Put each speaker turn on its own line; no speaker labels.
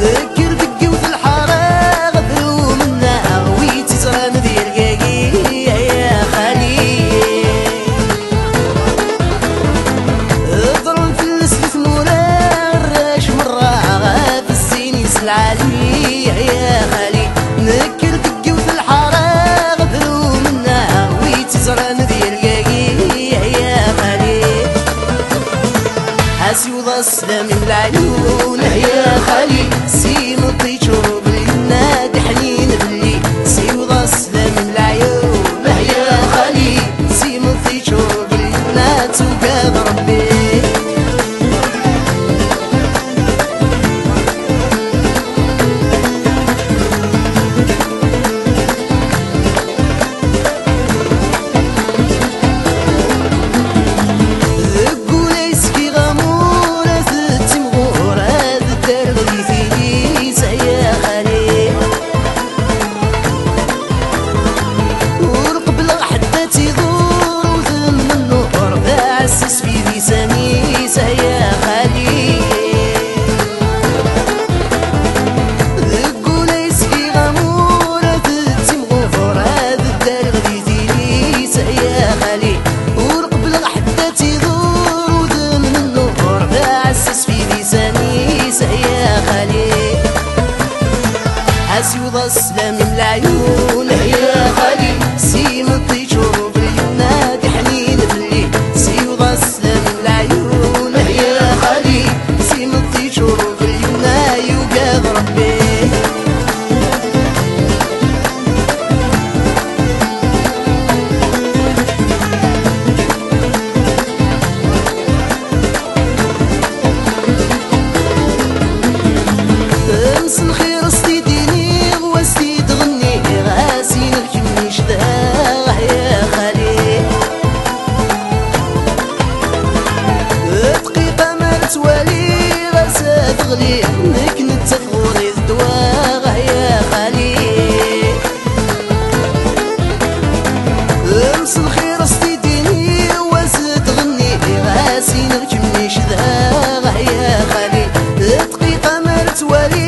ذكر دقي وفي الحارة غبرو منا ويتي زران ديال كاكي يا خالي ضرب في السلف مولا الراش مرة غاب الزين يسلعلي يا خالي ذكر دقي وفي الحارة غبرو منا ويتي زران ديال كاكي يا خالي سيوضا السلام من العيون يا خالي سي مطي تشوف النادي حنين بلي سيوضا السلام من العيون يا خالي سي مطي تشوف النادي وقاد ربي سيوضا السلام من العيون يا خالي سي مطي تشوف النادي حنين بلي سيوضا السلام من العيون يا خالي سي مطي تشوف النادي وقاد ربي امسن خير يا خالي دقيقة ما نتوالي غاسة تغلي نك نتغوري الدواغ يا خالي امس الخير استيديني واسة تغني غاسي نركبني شذاغ يا خالي دقيقة ما نتوالي